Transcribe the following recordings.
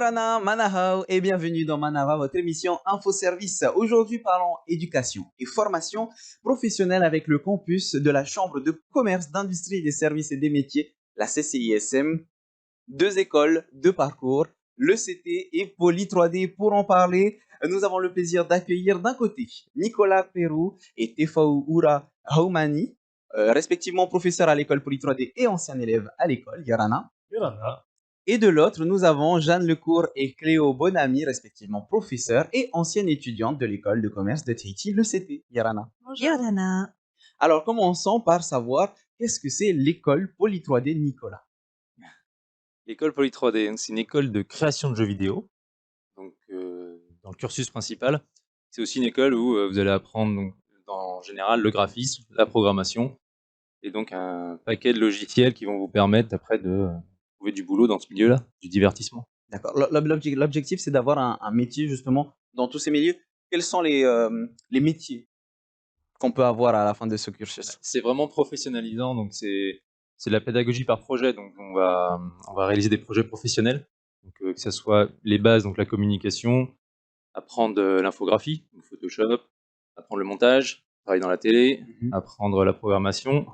Yorana, Manahao et bienvenue dans Manava, votre émission Info-Service. Aujourd'hui, parlons éducation et formation professionnelle avec le campus de la Chambre de commerce, d'industrie, des services et des métiers, la CCISM. Deux écoles, deux parcours, le CT et Poly 3D. Pour en parler, nous avons le plaisir d'accueillir d'un côté Nicolas Perrou et Tefaoura Haoumani, respectivement professeurs à l'école Poly 3D et anciens élèves à l'école Yorana. Yorana. Et de l'autre, nous avons Jeanne Lecourt et Cléo Bonamy, respectivement professeurs et anciennes étudiantes de l'école de commerce de Tahiti, le CT. Yarana. Bonjour. Yorana. Alors, commençons par savoir qu'est-ce que c'est l'école Poly 3D, Nicolas. L'école Poly 3D, c'est une école de création de jeux vidéo. Donc, dans le cursus principal, c'est aussi une école où vous allez apprendre, donc, en général, le graphisme, la programmation, et donc un paquet de logiciels qui vont vous permettre après de trouver du boulot dans ce milieu-là, du divertissement. D'accord. L'objectif, c'est d'avoir un métier justement dans tous ces milieux. Quels sont les métiers qu'on peut avoir à la fin de ce cursus? C'est vraiment professionnalisant, donc c'est de la pédagogie par projet. Donc on va réaliser des projets professionnels, donc que ce soit les bases, donc la communication, apprendre l'infographie, donc Photoshop, apprendre le montage, travailler dans la télé, apprendre la programmation.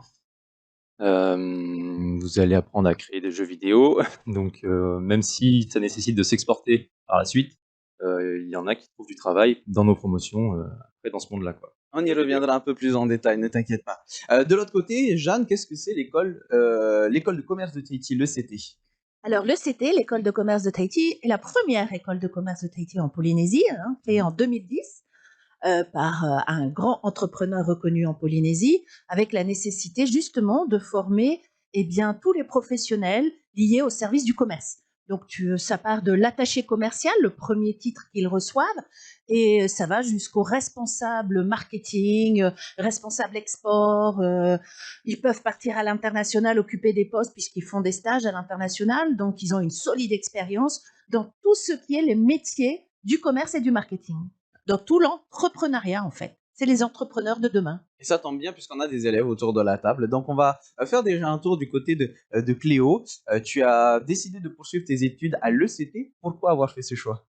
Vous allez apprendre à créer des jeux vidéo, donc même si ça nécessite de s'exporter par la suite, il y en a qui trouvent du travail dans nos promotions après dans ce monde-là, quoi. On y reviendra un peu plus en détail, ne t'inquiète pas. De l'autre côté, Jeanne, qu'est-ce que c'est l'école de commerce de Tahiti, le CT? Alors, le CT, l'école de commerce de Tahiti, est la première école de commerce de Tahiti en Polynésie, créée en 2010 par un grand entrepreneur reconnu en Polynésie, avec la nécessité justement de former tous les professionnels liés au service du commerce. Donc, ça part de l'attaché commercial, le premier titre qu'ils reçoivent, et ça va jusqu'au responsable marketing, responsable export. Ils peuvent partir à l'international, occuper des postes puisqu'ils font des stages à l'international. Donc, ils ont une solide expérience dans tout ce qui est les métiers du commerce et du marketing. Dans tout l'entrepreneuriat, en fait. C'est les entrepreneurs de demain. Et ça tombe bien puisqu'on a des élèves autour de la table. Donc, on va faire déjà un tour du côté de Cléo. Tu as décidé de poursuivre tes études à l'ECT. Pourquoi avoir fait ce choix?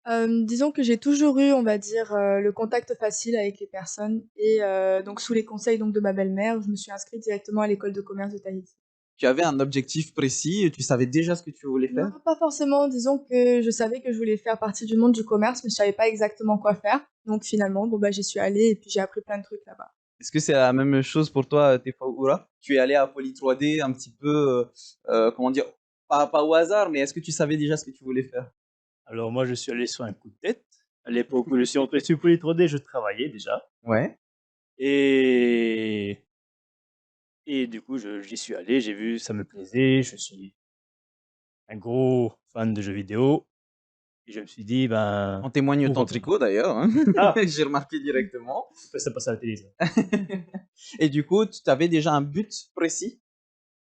Disons que j'ai toujours eu, on va dire, le contact facile avec les personnes et donc sous les conseils donc de ma belle-mère, je me suis inscrite directement à l'école de commerce de Tahiti. Tu avais un objectif précis, tu savais déjà ce que tu voulais faire? Non, pas forcément, disons que je savais que je voulais faire partie du monde du commerce, mais je savais pas exactement quoi faire. Donc finalement, j'y suis allée et puis j'ai appris plein de trucs là-bas. Est-ce que c'est la même chose pour toi, Tefaoura? Tu es allé à Poly 3D un petit peu, comment dire, pas au hasard, mais est-ce que tu savais déjà ce que tu voulais faire? Alors moi, je suis allé sur un coup de tête. À l'époque où je suis entré sur Poly 3D, je travaillais déjà. Ouais. Et du coup, j'y suis allé, j'ai vu, ça me plaisait. Je suis un gros fan de jeux vidéo. Et je me suis dit, En témoigne ton tricot d'ailleurs, hein. Ah. J'ai remarqué directement. Ça passe à la télé, ça. Et du coup, tu avais déjà un but précis?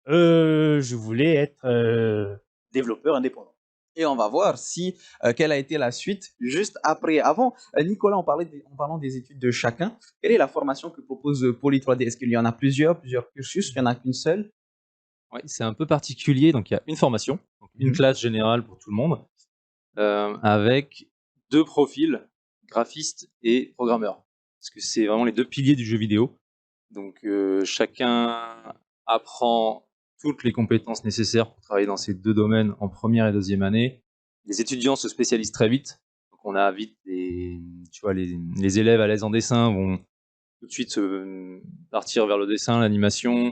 Je voulais être développeur indépendant. Et on va voir si quelle a été la suite juste après. Avant, Nicolas, en parlant des études de chacun, quelle est la formation que propose Poly 3D? Est-ce qu'il y en a plusieurs cursus? Il n'y en a qu'une seule? Ouais, c'est un peu particulier. Donc il y a une formation, donc une classe générale pour tout le monde, avec deux profils, graphiste et programmeur. Parce que c'est vraiment les deux piliers du jeu vidéo. Donc chacun apprend toutes les compétences nécessaires pour travailler dans ces deux domaines en première et deuxième année. Les étudiants se spécialisent très vite. Donc on a vite les élèves à l'aise en dessin vont tout de suite partir vers le dessin, l'animation,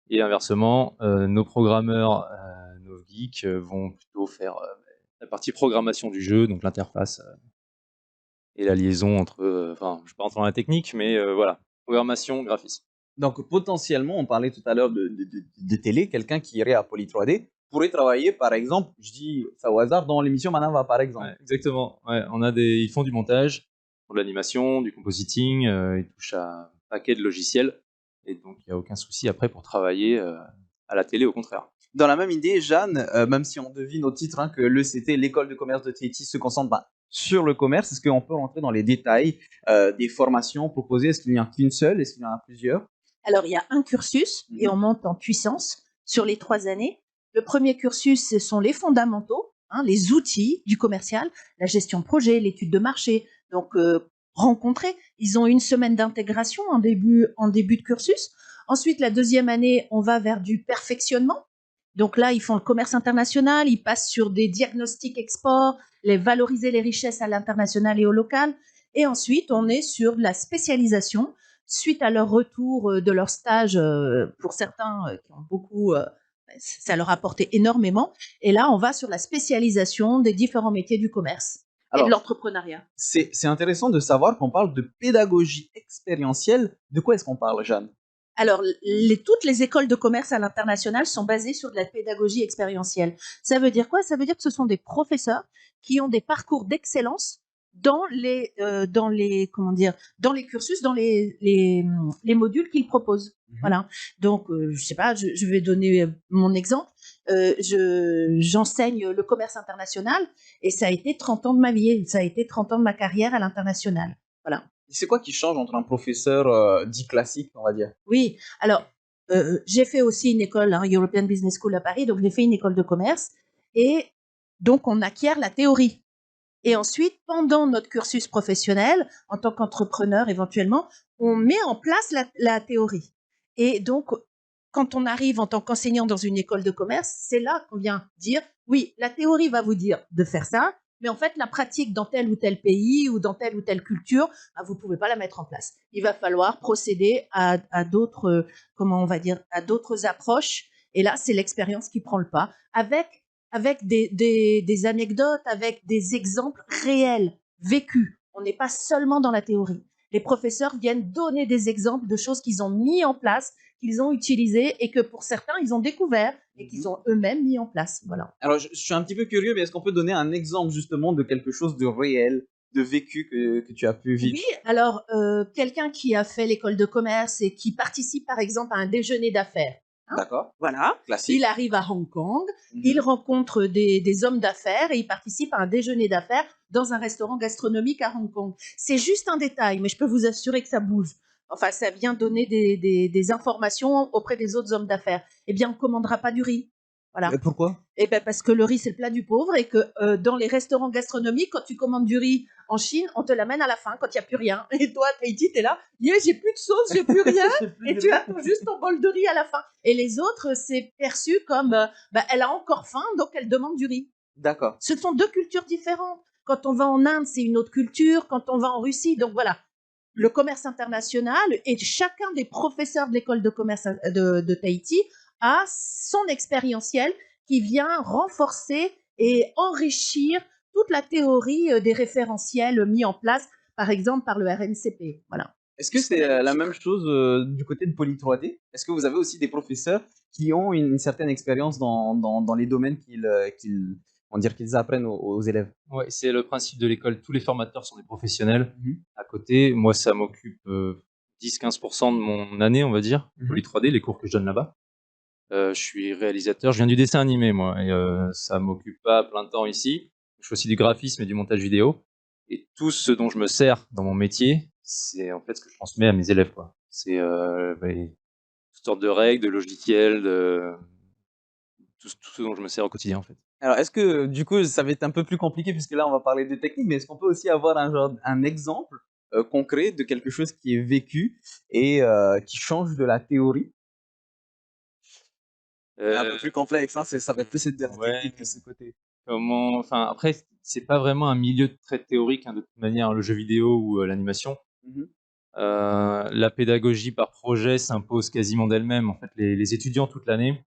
et inversement, nos programmeurs, nos geeks vont plutôt faire la partie programmation du jeu, donc l'interface et la liaison entre, je ne vais pas rentrer dans la technique, mais voilà, programmation, graphisme. Donc potentiellement, on parlait tout à l'heure de télé, quelqu'un qui irait à Poly 3D pourrait travailler, par exemple, je dis ça au hasard, dans l'émission Manava, par exemple. Ouais, exactement. Ouais, ils font du montage, de l'animation, du compositing, ils touchent à un paquet de logiciels, et donc il n'y a aucun souci après pour travailler à la télé, au contraire. Dans la même idée, Jeanne, même si on devine au titre que l'ECT, l'école de commerce de Tahiti, se concentre sur le commerce, est-ce qu'on peut rentrer dans les détails des formations proposées? Est-ce qu'il n'y en a qu'une seule? Est-ce qu'il y en a plusieurs? Alors, il y a un cursus et on monte en puissance sur les 3 années. Le premier cursus, ce sont les fondamentaux. hein, les outils du commercial, la gestion de projet, l'étude de marché. Donc, rencontrer. Ils ont une semaine d'intégration en début de cursus. Ensuite, la deuxième année, on va vers du perfectionnement. Donc là, ils font le commerce international, ils passent sur des diagnostics export, valoriser les richesses à l'international et au local. Et ensuite, on est sur de la spécialisation suite à leur retour de leur stage, pour certains qui ont beaucoup, ça leur a apporté énormément. Et là, on va sur la spécialisation des différents métiers du commerce et de Alors, l'entrepreneuriat. c'est intéressant de savoir qu'on parle de pédagogie expérientielle. De quoi est-ce qu'on parle, Jeanne? Alors, toutes les écoles de commerce à l'international sont basées sur de la pédagogie expérientielle. Ça veut dire quoi? Ça veut dire que ce sont des professeurs qui ont des parcours d'excellence dans comment dire, dans les cursus, dans les modules qu'ils proposent. Voilà. Donc, je sais pas, je vais donner mon exemple. J'enseigne le commerce international et ça a été 30 ans de ma vie, ça a été 30 ans de ma carrière à l'international. Voilà. C'est quoi qui change entre un professeur dit classique, on va dire? Oui, alors, j'ai fait aussi une école, hein, European Business School à Paris, donc j'ai fait une école de commerce et donc on acquiert la théorie. Et ensuite, pendant notre cursus professionnel, en tant qu'entrepreneur éventuellement, on met en place la théorie. Et donc, quand on arrive en tant qu'enseignant dans une école de commerce, c'est là qu'on vient dire, oui, la théorie va vous dire de faire ça, mais en fait, la pratique dans tel ou tel pays ou dans telle ou telle culture, bah, vous ne pouvez pas la mettre en place. Il va falloir procéder à d'autres, comment on va dire, à d'autres approches. Et là, c'est l'expérience qui prend le pas, avec des anecdotes, avec des exemples réels, vécus. On n'est pas seulement dans la théorie. Les professeurs viennent donner des exemples de choses qu'ils ont mis en place, qu'ils ont utilisées et que pour certains, ils ont découvert et qu'ils ont eux-mêmes mis en place. Voilà. Alors, je suis un petit peu curieux, mais est-ce qu'on peut donner un exemple justement de quelque chose de réel, de vécu que tu as pu vivre? Oui, alors quelqu'un qui a fait l'école de commerce et qui participe par exemple à un déjeuner d'affaires. Hein, D'accord, voilà. classique. Il arrive à Hong Kong, il rencontre des hommes d'affaires et il participe à un déjeuner d'affaires dans un restaurant gastronomique à Hong Kong. C'est juste un détail, mais je peux vous assurer que ça bouge. Enfin, ça vient donner des informations auprès des autres hommes d'affaires. Eh bien, on ne commandera pas du riz. Voilà. Pourquoi? Eh ben parce que le riz, c'est le plat du pauvre et que dans les restaurants gastronomiques, quand tu commandes du riz en Chine, on te l'amène à la fin quand il n'y a plus rien. Et toi, Tahiti, t'es là, yeah, j'ai plus de sauce, j'ai plus rien. Et tu as juste ton bol de riz à la fin. Et les autres, c'est perçu comme, elle a encore faim, donc elle demande du riz. D'accord. Ce sont deux cultures différentes. Quand on va en Inde, c'est une autre culture. Quand on va en Russie, donc voilà. Le commerce international et chacun des professeurs de l'école de commerce de Tahiti a son expérientiel qui vient renforcer et enrichir toute la théorie des référentiels mis en place, par exemple par le RNCP. Voilà. Est-ce que c'est la même chose du côté de Poly 3D? Est-ce que vous avez aussi des professeurs qui ont une certaine expérience dans les domaines on va dire qu'ils apprennent aux élèves? Ouais, c'est le principe de l'école. Tous les formateurs sont des professionnels. À côté, moi, ça m'occupe 10-15% de mon année, on va dire, Poly 3D, les cours que je donne là-bas. Je suis réalisateur, je viens du dessin animé, moi, et ça m'occupe pas à plein temps ici. Je fais aussi du graphisme et du montage vidéo. Et tout ce dont je me sers dans mon métier, c'est en fait ce que je transmets à mes élèves, quoi. C'est toutes sortes de règles, de logiciels, tout ce dont je me sers au quotidien, en fait. Alors, est-ce que du coup, ça va être un peu plus compliqué puisque là, on va parler de technique, mais est-ce qu'on peut aussi avoir un exemple concret de quelque chose qui est vécu et qui change de la théorie? Un peu plus complexe, hein, ça va être plus de la technique de ce côté. Enfin, après, c'est pas vraiment un milieu très théorique, hein, de toute manière, le jeu vidéo ou l'animation. La pédagogie par projet s'impose quasiment d'elle-même. En fait, les étudiants toute l'année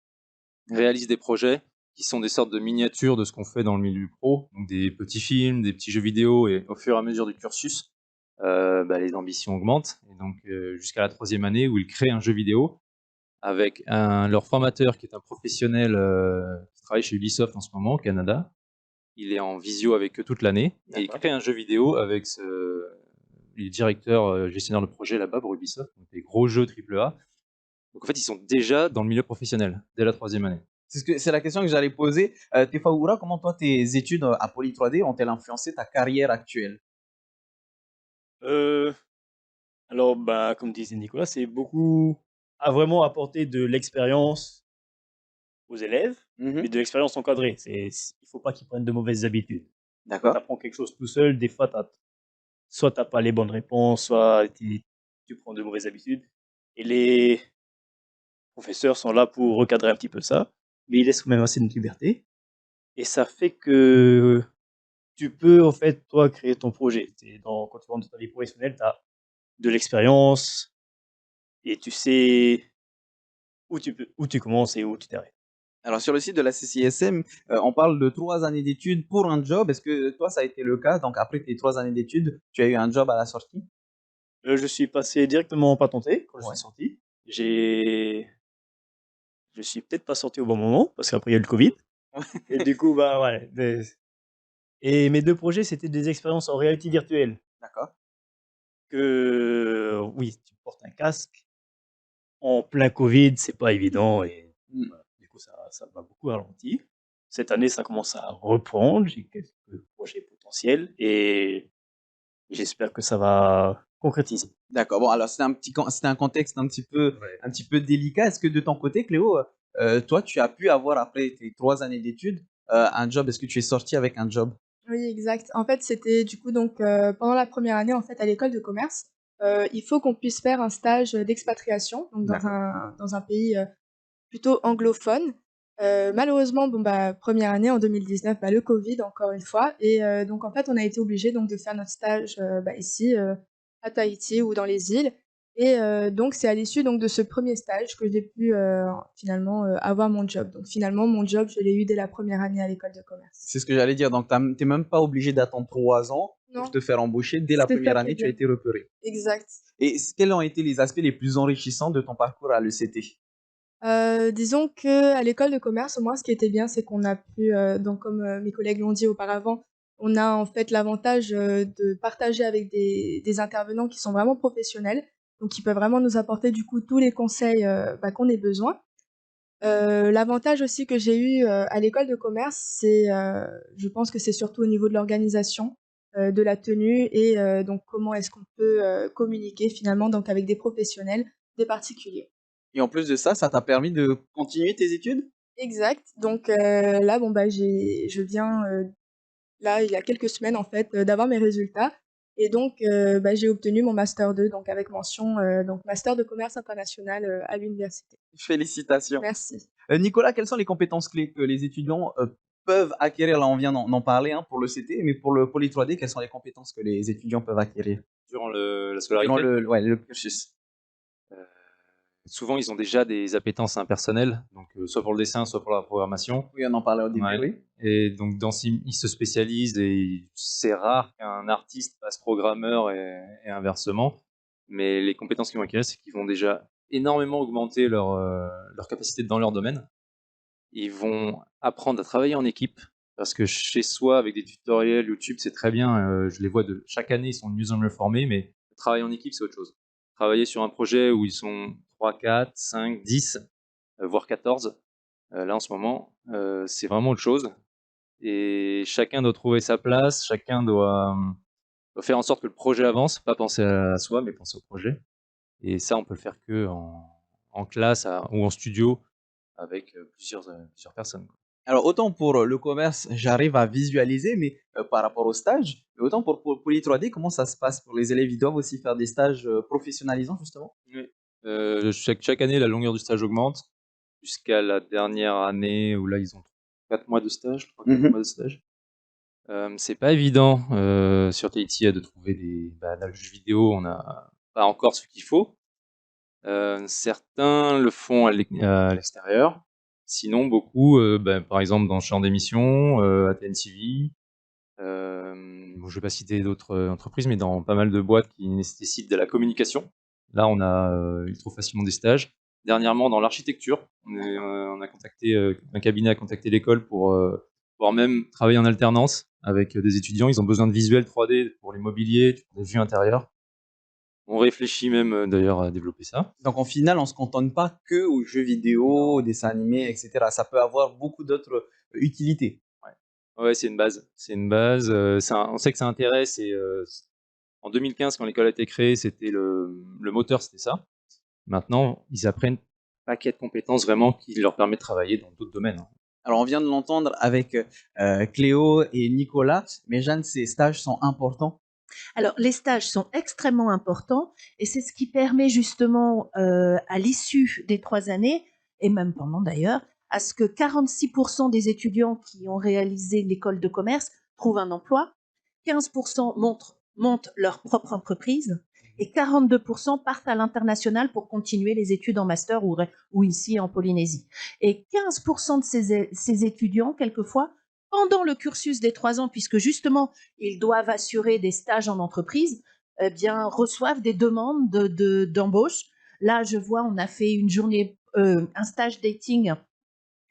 réalisent des projets qui sont des sortes de miniatures de ce qu'on fait dans le milieu pro, donc des petits films, des petits jeux vidéo, et au fur et à mesure du cursus, les ambitions augmentent, et donc jusqu'à la 3e année où ils créent un jeu vidéo avec leur formateur qui est un professionnel qui travaille chez Ubisoft en ce moment au Canada. Il est en visio avec eux toute l'année et il crée un jeu vidéo avec les directeurs gestionnaires de projet là-bas pour Ubisoft, donc des gros jeux AAA. Donc en fait, ils sont déjà dans le milieu professionnel dès la 3e année. C'est la question que j'allais poser. Tefaoura, comment toi, tes études à Poly 3D ont-elles influencé ta carrière actuelle? Alors, comme disait Nicolas, c'est beaucoup à vraiment apporter de l'expérience aux élèves, Mhm. mais de l'expérience encadrée. Il ne faut pas qu'ils prennent de mauvaises habitudes. Quand tu D'accord. apprends quelque chose tout seul, des fois, soit tu n'as pas les bonnes réponses, soit tu prends de mauvaises habitudes. Et les professeurs sont là pour recadrer un petit peu ça, mais ils laissent quand même assez de liberté. Et ça fait que tu peux, en fait, toi, créer ton projet. Quand tu rentres dans ta vie professionnelle, tu as de l'expérience et tu sais où tu commences et où tu t'arrêtes. Alors, sur le site de la CCSM, on parle de 3 années d'études pour un job. Est-ce que toi, ça a été le cas? Donc, après tes 3 années d'études, tu as eu un job à la sortie? Je suis passé directement en patenté quand je Ouais. suis sorti. Je suis peut-être pas sorti au bon moment parce qu'après il y a eu le Covid. Et du coup, bah ouais. Et mes deux projets, c'était des expériences en réalité virtuelle. D'accord. Oui, tu portes un casque. En plein Covid, c'est pas évident et Mm. voilà, du coup, ça m'a beaucoup ralenti. Cette année, ça commence à reprendre. J'ai quelques projets potentiels et j'espère que ça va concrétiser. D'accord. Bon, alors c'était un contexte Ouais. un petit peu délicat. Est-ce que de ton côté, Cléo, toi, tu as pu avoir après tes 3 années d'études un job? Est-ce que tu es sorti avec un job? Oui, exact. En fait, c'était du coup donc pendant la première année en fait à l'école de commerce, il faut qu'on puisse faire un stage d'expatriation, donc D'accord. dans un pays, plutôt anglophone. Malheureusement, bon, bah, première année en 2019, bah, le Covid encore une fois et donc en fait, on a été obligés donc de faire notre stage, bah, ici, à Tahiti ou dans les îles et donc c'est à l'issue donc de ce premier stage que j'ai pu, finalement, avoir mon job. Donc finalement, mon job, je l'ai eu dès la première année à l'école de commerce. C'est ce que j'allais dire. Donc, tu n'es même pas obligé d'attendre 3 ans pour Non, te faire embaucher. Dès la c'est ça première qui est année, tu as bien. été repéré. Exact. Et quels ont été les aspects les plus enrichissants de ton parcours à l'ECT? Disons qu'à l'école de commerce, au moins, ce qui était bien, c'est qu'on a pu, donc comme, mes collègues l'ont dit auparavant, on a en fait l'avantage, de partager avec des intervenants qui sont vraiment professionnels, donc qui peuvent vraiment nous apporter du coup tous les conseils, bah, qu'on ait besoin. L'avantage aussi que j'ai eu, à l'école de commerce, c'est, je pense que c'est surtout au niveau de l'organisation, de la tenue et donc comment est-ce qu'on peut, communiquer finalement donc avec des professionnels, des particuliers. Et en plus de ça, ça t'a permis de continuer tes études? Exact, donc là, bon, bah, je viens, là, il y a quelques semaines, en fait, d'avoir mes résultats et donc bah, j'ai obtenu mon master 2 donc avec mention, donc master de commerce international, à l'université. Félicitations. Merci. Nicolas, quelles sont les compétences clés que les étudiants peuvent acquérir? Là, on vient d'en parler hein, pour le CT, mais pour le Poly 3D, quelles sont les compétences que les étudiants peuvent acquérir Durant la durant scolarité. ouais, le cursus? Euh, Souvent, ils ont déjà des appétences impersonnelles, donc soit pour le dessin, soit pour la programmation. Oui, on en parlait au début, Ouais. oui. Et donc, ils se spécialisent et c'est rare qu'un artiste passe programmeur et inversement. Mais les compétences qu'ils vont acquérir, c'est qu'ils vont déjà énormément augmenter leur capacité dans leur domaine. Ils vont apprendre à travailler en équipe parce que chez soi, avec des tutoriels YouTube, c'est très bien. Je les vois chaque année, ils sont de mieux en mieux formés, mais travailler en équipe, c'est autre chose. Travailler sur un projet où ils sont 3, 4, 5, 10, voire 14, là en ce moment, c'est vraiment autre chose. Et chacun doit trouver sa place, chacun doit faire en sorte que le projet avance, pas penser à soi, mais penser au projet. Et ça, on peut le faire que en classe ou en studio avec plusieurs personnes. Alors, autant pour le commerce, j'arrive à visualiser, mais par rapport au stage, mais autant pour Poly 3D, comment ça se passe pour les élèves? Ils doivent aussi faire des stages professionnalisants, justement? Oui. Chaque année, la longueur du stage augmente jusqu'à la dernière année où là, ils ont 4 mois de stage, 3-4 Mhm. mois de stage. C'est pas évident sur Tahiti de trouver dans le jeu vidéo, on n'a pas encore ce qu'il faut. Certains le font à l'extérieur. Sinon, beaucoup, par exemple, dans le champ d'émission, à TNTV. Bon, je vais pas citer d'autres entreprises, mais dans pas mal de boîtes qui nécessitent de la communication. Là, ils trouvent facilement des stages. Dernièrement, dans l'architecture, on a contacté, un cabinet a contacté l'école pour pouvoir même travailler en alternance avec des étudiants. Ils ont besoin de visuels 3D pour les mobiliers, pour des vues intérieures. On réfléchit même d'ailleurs à développer ça. Donc, en final, on ne se cantonne pas que aux jeux vidéo, aux dessins animés, etc. Ça peut avoir beaucoup d'autres utilités. Ouais, c'est une base. C'est une base. On sait que ça intéresse. En 2015, quand l'école a été créée, c'était le moteur, c'était ça. Maintenant, ils apprennent paquet de compétences vraiment qui leur permet de travailler dans d'autres domaines, hein. Alors, on vient de l'entendre avec Cléo et Nicolas, mais Jeanne, ces stages sont importants. Alors, les stages sont extrêmement importants et c'est ce qui permet justement à l'issue des 3 années, et même pendant d'ailleurs, à ce que 46% des étudiants qui ont réalisé l'école de commerce trouvent un emploi, 15% montent leur propre entreprise et 42% partent à l'international pour continuer les études en master ou ici en Polynésie. Et 15% de ces étudiants, quelquefois, pendant le cursus des 3 ans, puisque justement, ils doivent assurer des stages en entreprise, eh bien, reçoivent des demandes d'embauche. Là, je vois, on a fait une journée, un stage dating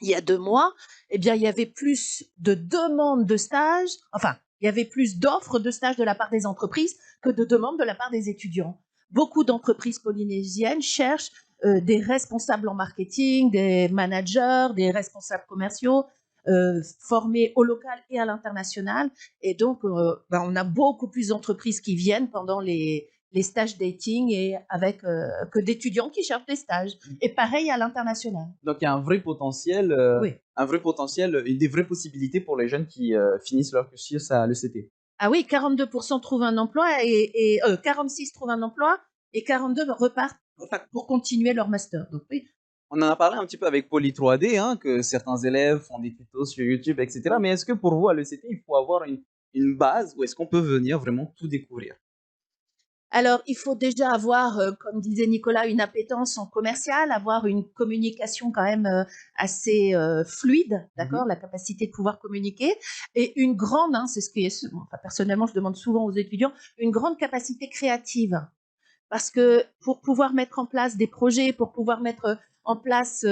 il y a 2 mois. Eh bien, il y avait plus de demandes de stage, enfin, il y avait plus d'offres de stage de la part des entreprises que de demandes de la part des étudiants. Beaucoup d'entreprises polynésiennes cherchent des responsables en marketing, des managers, des responsables commerciaux, formés au local et à l'international. Et donc, on a beaucoup plus d'entreprises qui viennent pendant les stages dating et avec que d'étudiants qui cherchent des stages. Et pareil à l'international. Donc, il y a Oui. un vrai potentiel et des vraies possibilités pour les jeunes qui finissent leur cursus à l'ECT. Ah oui, 42% trouvent un emploi et 46 trouvent un emploi et 42 repartent pour continuer leur master. Donc oui. On en a parlé un petit peu avec Poly 3D, hein, que certains élèves font des tutos sur YouTube, etc. Mais est-ce que pour vous, à l'ECT, il faut avoir une base ou est-ce qu'on peut venir vraiment tout découvrir? Alors, il faut déjà avoir, comme disait Nicolas, une appétence en commercial, avoir une communication quand même assez fluide, d'accord, la capacité de pouvoir communiquer, et une grande, hein, c'est ce qui est, enfin, personnellement, je demande souvent aux étudiants, une grande capacité créative. Parce que pour pouvoir mettre en place des projets, pour pouvoir mettre en place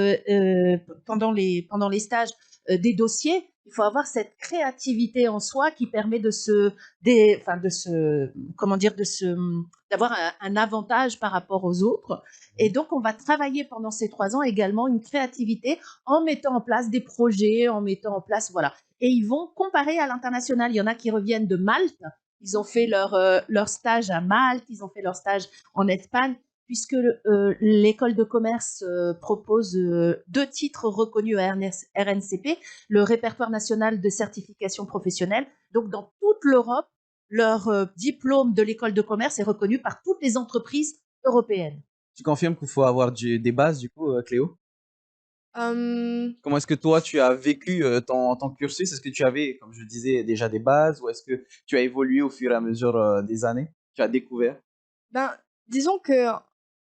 pendant les stages des dossiers, il faut avoir cette créativité en soi qui permet d'avoir un avantage par rapport aux autres. Et donc, on va travailler pendant ces 3 ans également une créativité en mettant en place des projets, en mettant en place, voilà. Et ils vont comparer à l'international. Il y en a qui reviennent de Malte. Ils ont fait leur stage à Malte, ils ont fait leur stage en Espagne, puisque l'école de commerce propose 2 titres reconnus à RNCP, le répertoire national de certification professionnelle. Donc, dans toute l'Europe, leur diplôme de l'école de commerce est reconnu par toutes les entreprises européennes. Tu confirmes qu'il faut avoir des bases, du coup, Cléo? Hum, Comment est-ce que toi, tu as vécu ton cursus? Est-ce que tu avais, comme je disais, déjà des bases ou est-ce que tu as évolué au fur et à mesure des années? Tu as découvert? ben, disons que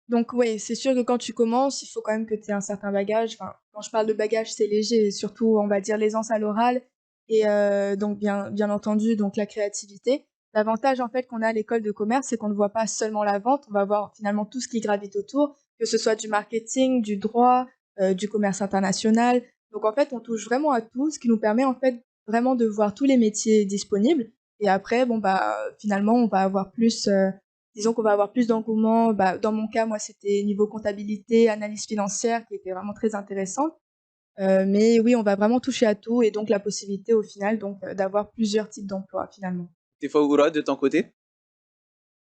donc oui, c'est sûr que quand tu commences, il faut quand même que tu aies un certain bagage. Enfin, quand je parle de bagage, c'est léger, surtout, on va dire, l'aisance à l'oral et donc bien entendu, donc la créativité. L'avantage, en fait, qu'on a à l'école de commerce, c'est qu'on ne voit pas seulement la vente, on va voir finalement tout ce qui gravite autour, que ce soit du marketing, du droit, du commerce international. Donc en fait, on touche vraiment à tout, ce qui nous permet, en fait, vraiment de voir tous les métiers disponibles et après, bon, bah, finalement, on va avoir plus, disons qu'on va avoir plus d'engouement. Bah, dans mon cas, moi, c'était niveau comptabilité, analyse financière qui était vraiment très intéressante. Mais oui, on va vraiment toucher à tout et donc la possibilité au final donc d'avoir plusieurs types d'emplois finalement. Tefaoura, de ton côté?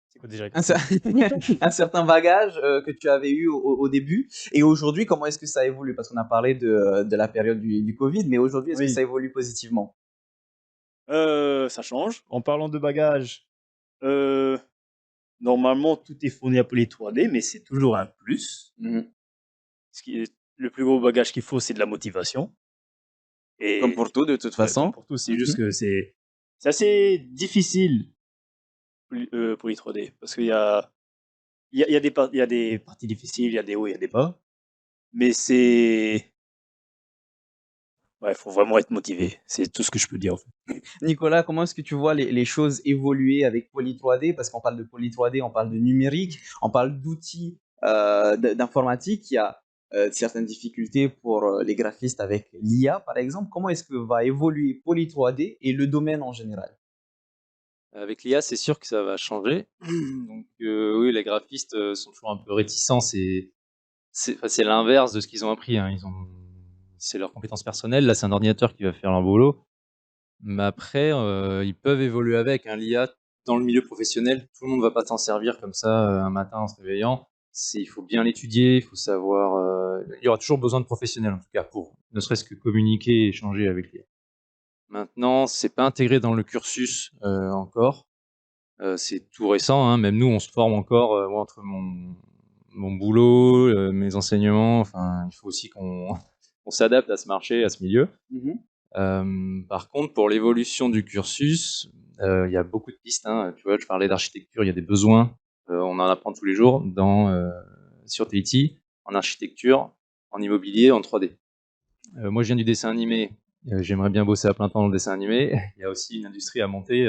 C'est quoi déjà la Un, question? un certain bagage que tu avais eu au début. Et aujourd'hui, comment est-ce que ça évolue? Parce qu'on a parlé de la période du Covid, mais aujourd'hui, est-ce que Oui, ça évolue positivement? ça change. En parlant de bagages, euh, normalement, tout est fourni à Poly 3D, mais c'est toujours un plus. Mhm. Ce qui est le plus gros bagage qu'il faut, c'est de la motivation. Comme Et pour tout, de toute ouais, comme façon. pour tout, c'est juste que c'est assez difficile Poly 3D parce qu'il y a il y a des parties difficiles, il y a des hauts, il y a des bas. Mais ouais, faut vraiment être motivé. C'est tout ce que je peux dire en fait. Nicolas, comment est-ce que tu vois les choses évoluer avec Poly 3D? Parce qu'on parle de Poly 3D, on parle de numérique, on parle d'outils d'informatique. Il y a certaines difficultés pour les graphistes avec l'IA, par exemple. Comment est-ce que va évoluer Poly 3D et le domaine en général? Avec l'IA, c'est sûr que ça va changer. Donc oui, les graphistes sont toujours un peu réticents. C'est l'inverse de ce qu'ils ont appris, hein. C'est leurs compétences personnelles. Là, c'est un ordinateur qui va faire leur boulot. Mais après, ils peuvent évoluer avec, hein. L'IA, dans le milieu professionnel, tout le monde ne va pas s'en servir comme ça un matin en se réveillant. Il faut bien l'étudier, il faut savoir il y aura toujours besoin de professionnels, en tout cas, pour ne serait-ce que communiquer et échanger avec l'IA. Maintenant, c'est pas intégré dans le cursus encore. C'est tout récent, hein. Même nous, on se forme encore. Moi, entre mon boulot, mes enseignements, enfin, il faut aussi qu'on on s'adapte à ce marché, à ce milieu. Par contre, pour l'évolution du cursus, il y a beaucoup de pistes, hein. Tu vois, je parlais d'architecture, il y a des besoins. On en apprend tous les jours sur TIT, en architecture, en immobilier, en 3D. Moi, je viens du dessin animé. J'aimerais bien bosser à plein temps dans le dessin animé. Il y a aussi une industrie à monter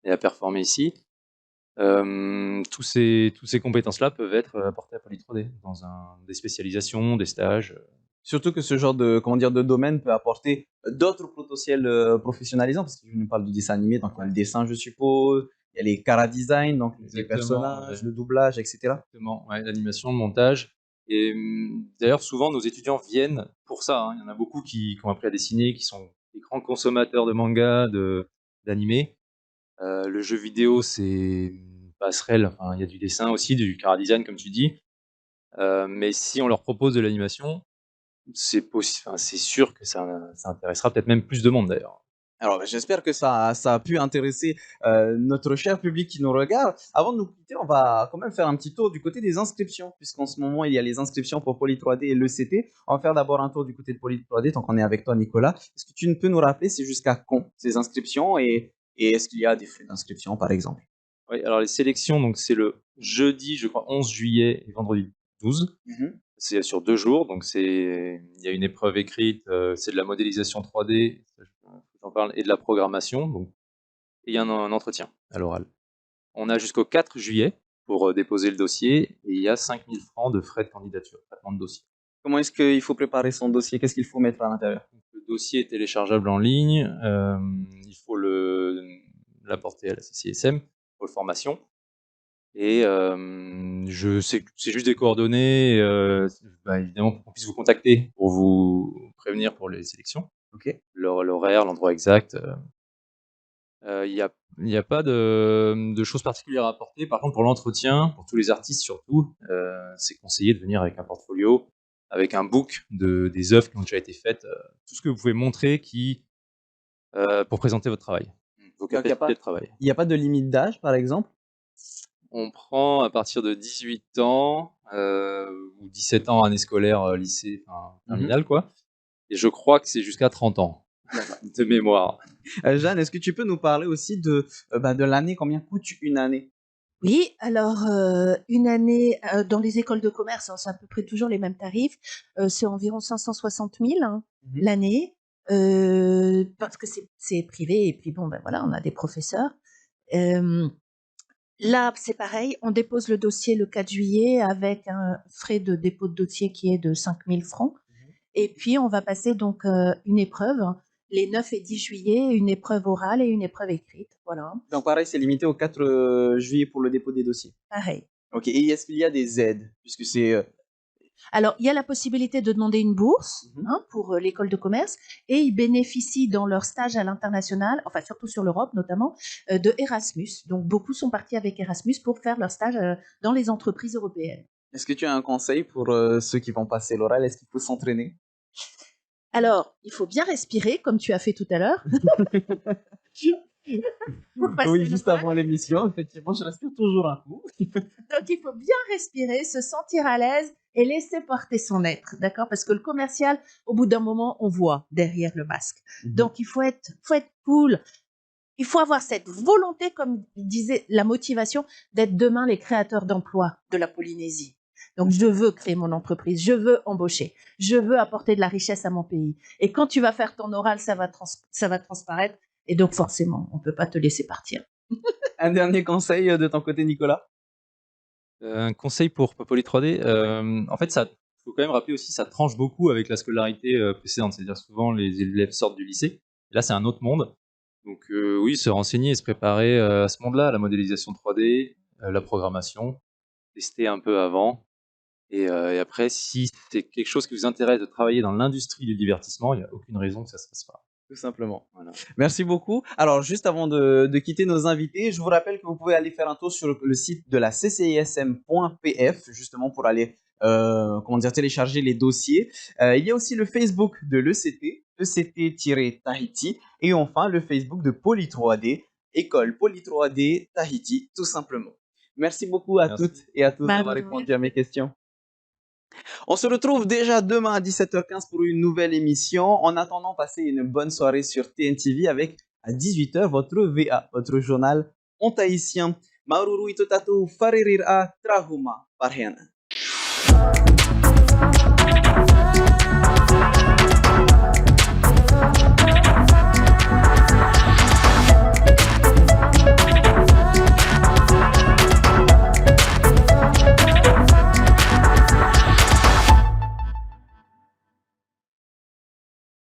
et à performer ici. Tous ces compétences-là peuvent être apportées à Poly 3D dans des spécialisations, des stages. Surtout que ce genre de, comment dire, de domaine peut apporter d'autres potentiels professionnalisants, parce que je nous parle du dessin animé, donc il y a le dessin, je suppose, il y a les chara design, donc les Exactement, personnages, ouais. le doublage, etc. Exactement, ouais, l'animation, le montage. Et d'ailleurs, souvent, nos étudiants viennent pour ça, hein. Il y en a beaucoup qui ont appris à dessiner, qui sont des grands consommateurs de manga, d'animé. Le jeu vidéo, c'est une passerelle. Enfin, il y a du dessin aussi, du chara design, comme tu dis. Mais si on leur propose de l'animation, c'est sûr que ça intéressera peut-être même plus de monde d'ailleurs. Alors, j'espère que ça a pu intéresser notre cher public qui nous regarde. Avant de nous quitter, on va quand même faire un petit tour du côté des inscriptions, puisqu'en ce moment, il y a les inscriptions pour Poly 3D et l'ECT. On va faire d'abord un tour du côté de Poly 3D, tant qu'on est avec toi, Nicolas. Est-ce que tu peux nous rappeler, c'est jusqu'à quand ces inscriptions et est-ce qu'il y a des frais d'inscription, par exemple? Oui, alors les sélections, donc c'est le jeudi, je crois, 11 juillet et vendredi 12. C'est sur 2 jours, donc il y a une épreuve écrite, c'est de la modélisation 3D, j'en parle, et de la programmation, donc, et il y a un entretien à l'oral. On a jusqu'au 4 juillet pour déposer le dossier, et il y a 5 000 francs de frais de candidature, traitement de dossier. Comment est-ce qu'il faut préparer son dossier? Qu'est-ce qu'il faut mettre à l'intérieur? Le dossier est téléchargeable en ligne, il faut l'apporter à la CCSM pour formation. Et c'est juste des coordonnées, évidemment, pour qu'on puisse vous contacter, pour vous prévenir pour les sélections. Ok. L'horaire, l'endroit exact. Il y a pas de choses particulières à apporter. Par contre, pour l'entretien, pour tous les artistes surtout, c'est conseillé de venir avec un portfolio, avec un book des œuvres qui ont déjà été faites, tout ce que vous pouvez montrer pour présenter votre travail, vos Donc, il capacités de travail. n'y a pas de limite d'âge, par exemple? On prend à partir de 18 ans ou 17 ans, année scolaire, lycée, enfin, terminale, quoi. Et je crois que c'est jusqu'à 30 ans, de mémoire. Jeanne, est-ce que tu peux nous parler aussi de l'année? Combien coûte une année? Oui, alors une année dans les écoles de commerce, hein, c'est à peu près toujours les mêmes tarifs. C'est environ 560 000 l'année, parce que c'est privé et puis bon, ben voilà, on a des professeurs. Là, c'est pareil, on dépose le dossier le 4 juillet avec un frais de dépôt de dossier qui est de 5 000 francs. Et puis, on va passer donc une épreuve, les 9 et 10 juillet, une épreuve orale et une épreuve écrite. Voilà, Donc pareil, c'est limité au 4 juillet pour le dépôt des dossiers. pareil. Ok, et est-ce qu'il y a des aides? Puisque c'est... Alors, il y a la possibilité de demander une bourse pour l'école de commerce et ils bénéficient dans leur stage à l'international, enfin surtout sur l'Europe notamment, de Erasmus. Donc, beaucoup sont partis avec Erasmus pour faire leur stage dans les entreprises européennes. Est-ce que tu as un conseil pour ceux qui vont passer l'oral? Est-ce qu'il faut s'entraîner? Alors, il faut bien respirer, comme tu as fait tout à l'heure. Oui, juste avant l'émission, effectivement, je respire toujours un coup. Donc, il faut bien respirer, se sentir à l'aise et laisser porter son être, d'accord? Parce que le commercial, au bout d'un moment, on voit derrière le masque. Donc, il faut être cool. Il faut avoir cette volonté, comme disait la motivation, d'être demain les créateurs d'emplois de la Polynésie. Donc, je veux créer mon entreprise, je veux embaucher, je veux apporter de la richesse à mon pays. Et quand tu vas faire ton oral, ça va transparaître. Et donc, forcément, on ne peut pas te laisser partir. Un dernier conseil de ton côté, Nicolas? Un conseil pour Poly 3D, en fait, ça faut quand même rappeler aussi, ça tranche beaucoup avec la scolarité précédente. C'est-à-dire souvent les élèves sortent du lycée. Là, c'est un autre monde. Donc oui, se renseigner et se préparer à ce monde-là, à la modélisation 3D, la programmation, tester un peu avant. Et après, si c'est quelque chose qui vous intéresse de travailler dans l'industrie du divertissement, il n'y a aucune raison que ça se fasse pas. Tout simplement. Voilà. Merci beaucoup. Alors, juste avant de quitter nos invités, je vous rappelle que vous pouvez aller faire un tour sur le site de la ccism.pf, justement pour aller comment dire, télécharger les dossiers. Il y a aussi le Facebook de l'ECT, ECT-Tahiti, et enfin le Facebook de Poly 3D, École Poly 3D Tahiti, tout simplement. Merci beaucoup à Merci. toutes et à tous Bah, d'avoir répondu à mes questions. On se retrouve déjà demain à 17h15 pour une nouvelle émission. En attendant, passez une bonne soirée sur TNTV avec à 18h votre VA, votre journal en tahitien. Maururu itotatu faririr a trahuma parhiana.